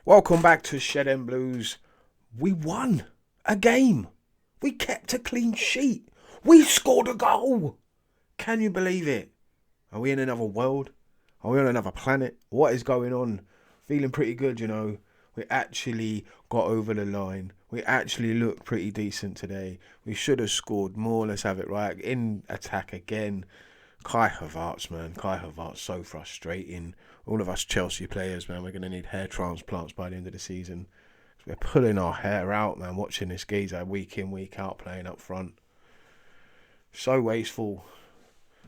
Welcome back to Shed and Blues. We won a game. We kept a clean sheet. We scored a goal. Can you believe it? Are we in another world? Are we on another planet? What is going on? Feeling pretty good, you know. We actually got over the line. We actually looked pretty decent today. We should have scored more. Let's have it right. In attack again. Kai Havertz, man. Kai Havertz, so frustrating. All of us Chelsea players, man, we're going to need hair transplants by the end of the season. We're pulling our hair out, man, watching this geezer week in, week out playing up front. So wasteful.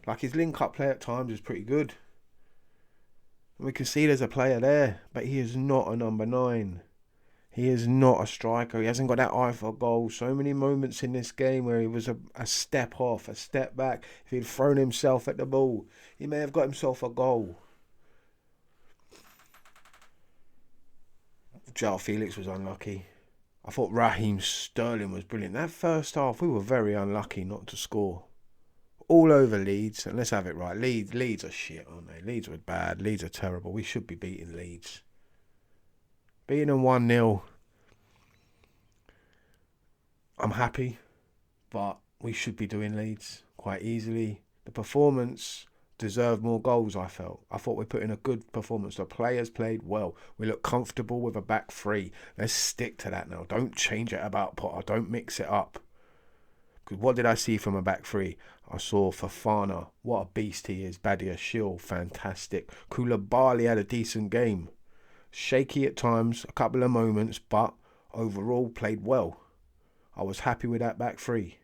Like, his link-up play at times is pretty good. We can see there's a player there, but he is not a number 9. He is not a striker. He hasn't got that eye for goal. So many moments in this game where he was a step off, a step back. If he'd thrown himself at the ball, he may have got himself a goal. João Felix was unlucky. I thought Raheem Sterling was brilliant. That first half, we were very unlucky not to score. All over Leeds, and let's have it right. Leeds are shit, aren't they? Leeds were bad. Leeds are terrible. We should be beating Leeds. Beating them 1-0. I'm happy, but we should be doing Leeds quite easily. The performance deserved more goals, I felt. I thought we put in a good performance. The players played well. We looked comfortable with a back three. Let's stick to that now. Don't change it about Potter. Don't mix it up. Because what did I see from a back three? I saw Fofana. What a beast he is. Badia Shil, fantastic. Koulibaly had a decent game. Shaky at times, a couple of moments, but overall played well. I was happy with that back three.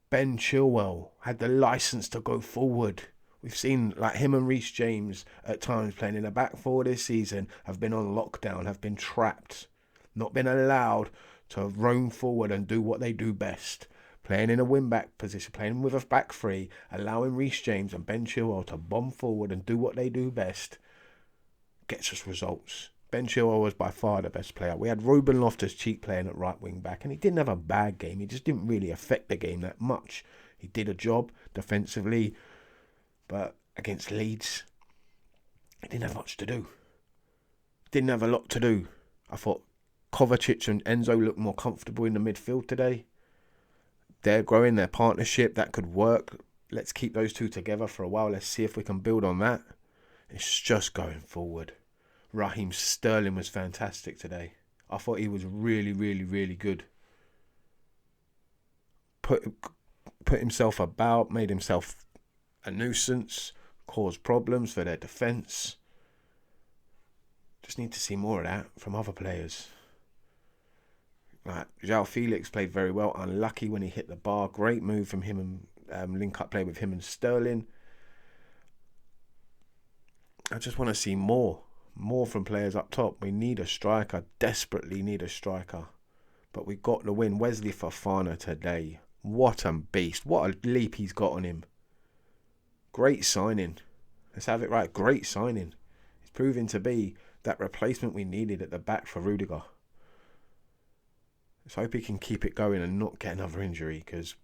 Ben Chilwell had the licence to go forward. We've seen like him and Reece James at times playing in a back four this season have been on lockdown, have been trapped, not been allowed to roam forward and do what they do best. Playing in a wing-back position, playing with a back three, allowing Reece James and Ben Chilwell to bomb forward and do what they do best, gets us results. Ben Chilwell was by far the best player. We had Ruben Loftus-Cheek playing at right wing-back, and he didn't have a bad game. He just didn't really affect the game that much. He did a job defensively, but against Leeds, he didn't have much to do. Didn't have a lot to do. I thought Kovacic and Enzo looked more comfortable in the midfield today. They're growing their partnership. That could work. Let's keep those two together for a while. Let's see if we can build on that. It's just going forward. Raheem Sterling was fantastic today. I thought he was really, really, really good. Put himself about, made himself a nuisance, caused problems for their defence. Just need to see more of that from other players. Like, João Felix played very well. Unlucky when he hit the bar. Great move from him and link-up play with him and Sterling. I just want to see more from players up top. We need a striker, desperately need a striker. But we got the win. Wesley Fofana today. What a beast. What a leap he's got on him. Great signing. Let's have it right. Great signing. He's proving to be that replacement we needed at the back for Rudiger. Let's hope he can keep it going and not get another injury, because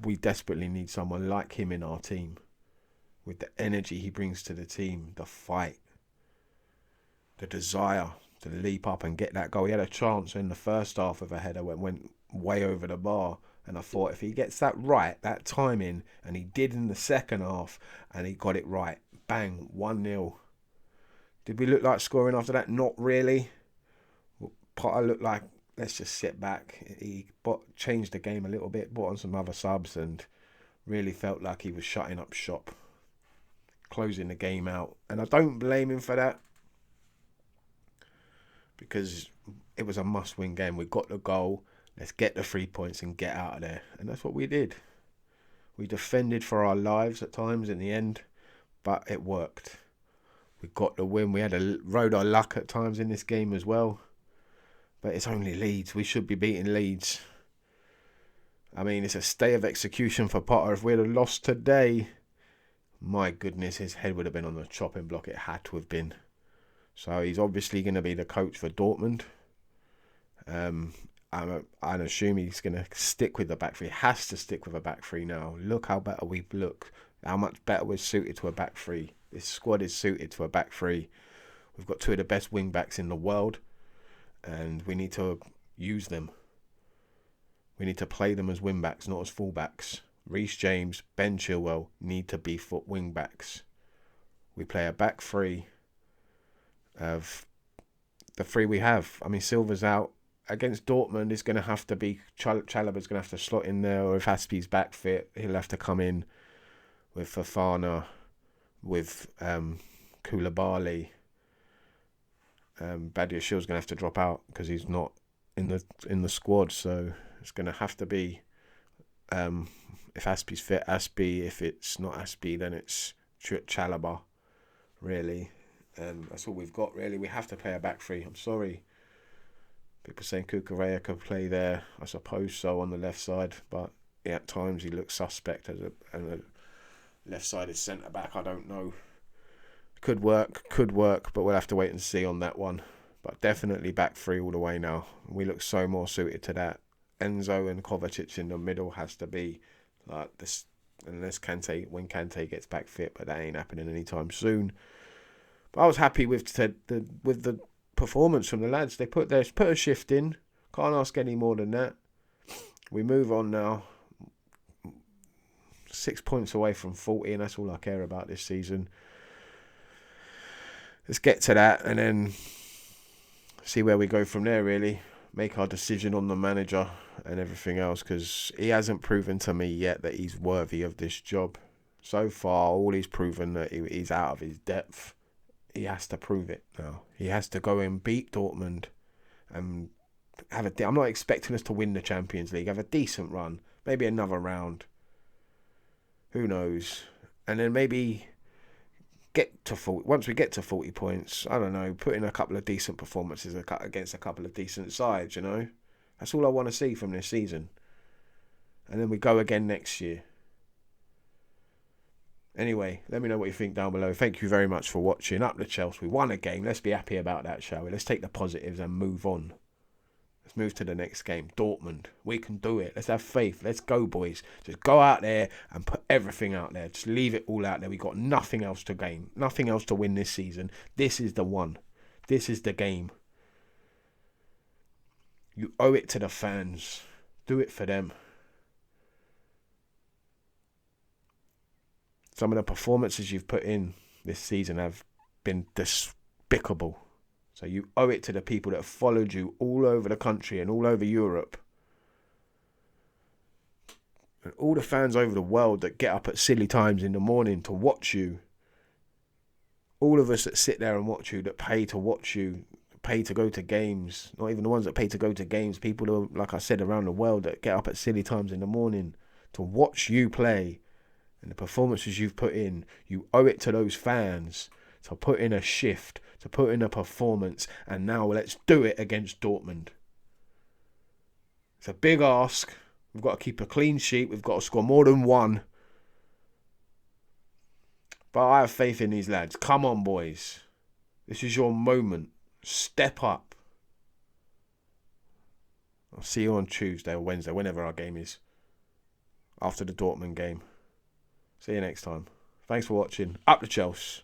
we desperately need someone like him in our team. With the energy he brings to the team, the fight, the desire to leap up and get that goal. He had a chance in the first half of a header when went way over the bar. And I thought if he gets that right, that timing, and he did in the second half, and he got it right, bang, 1-0. Did we look like scoring after that? Not really. Potter looked like, let's just sit back. He changed the game a little bit, brought on some other subs, and really felt like he was shutting up shop, closing the game out. And I don't blame him for that, because it was a must-win game. We got the goal. Let's get the 3 points and get out of there. And that's what we did. We defended for our lives at times in the end, but it worked. We got the win. We rode our luck at times in this game as well. But it's only Leeds. We should be beating Leeds. I mean, it's a stay of execution for Potter. If we'd have lost today, my goodness, his head would have been on the chopping block. It had to have been. So he's obviously going to be the coach for Dortmund. I assume he's going to stick with the back three. He has to stick with a back three now. Look how better we look. How much better we're suited to a back three. This squad is suited to a back three. We've got two of the best wing backs in the world, and we need to use them. We need to play them as wing backs, not as full backs. Reece James, Ben Chilwell need to be foot wing backs. We play a back three of the three we have. I mean, Silva's out. Against Dortmund, it's going to have to be Chalobah's going to have to slot in there, or if Aspie's back fit, he'll have to come in with Fofana, with Koulibaly. Badiashiel's going to have to drop out because he's not in the squad, so it's going to have to be if Aspie's fit, Aspie. If it's not Aspie, then it's Chalobah. Really, that's all we've got. Really, we have to play a back three. I'm sorry. People saying Cucurella could play there. I suppose so on the left side, but yeah, at times he looks suspect as a left-sided centre back. I don't know. Could work, but we'll have to wait and see on that one. But definitely back three all the way now. We look so more suited to that. Enzo and Kovacic in the middle has to be like this, unless when Kante gets back fit, but that ain't happening anytime soon. But I was happy with the performance from the lads. They put a shift in. Can't ask any more than that. We move on now. 6 points away from 40, and that's all I care about this season. Let's get to that and then see where we go from there, really. Make our decision on the manager and everything else, because he hasn't proven to me yet that he's worthy of this job. So far, all he's proven that he's out of his depth. He has to prove it now. He has to go and beat Dortmund and I'm not expecting us to win the Champions League. Have a decent run, maybe another round. Who knows? And then maybe get to 40. Once we get to 40 points, I don't know, put in a couple of decent performances against a couple of decent sides, you know. That's all I want to see from this season. And then we go again next year. Anyway, let me know what you think down below. Thank you very much for watching. Up the Chelsea. We won a game. Let's be happy about that, shall we? Let's take the positives and move on. Let's move to the next game. Dortmund. We can do it. Let's have faith. Let's go, boys. Just go out there and put everything out there. Just leave it all out there. We got nothing else to gain. Nothing else to win this season. This is the one. This is the game. You owe it to the fans. Do it for them. Some of the performances you've put in this season have been despicable. So you owe it to the people that have followed you all over the country and all over Europe. And all the fans over the world that get up at silly times in the morning to watch you. All of us that sit there and watch you, that pay to watch you, pay to go to games. Not even the ones that pay to go to games. People who, like I said, around the world that get up at silly times in the morning to watch you play. And the performances you've put in, you owe it to those fans to put in a shift, to put in a performance, and now let's do it against Dortmund. It's a big ask. We've got to keep a clean sheet. We've got to score more than one. But I have faith in these lads. Come on, boys. This is your moment. Step up. I'll see you on Tuesday or Wednesday, whenever our game is. After the Dortmund game. See you next time. Thanks for watching. Up the Chelsea.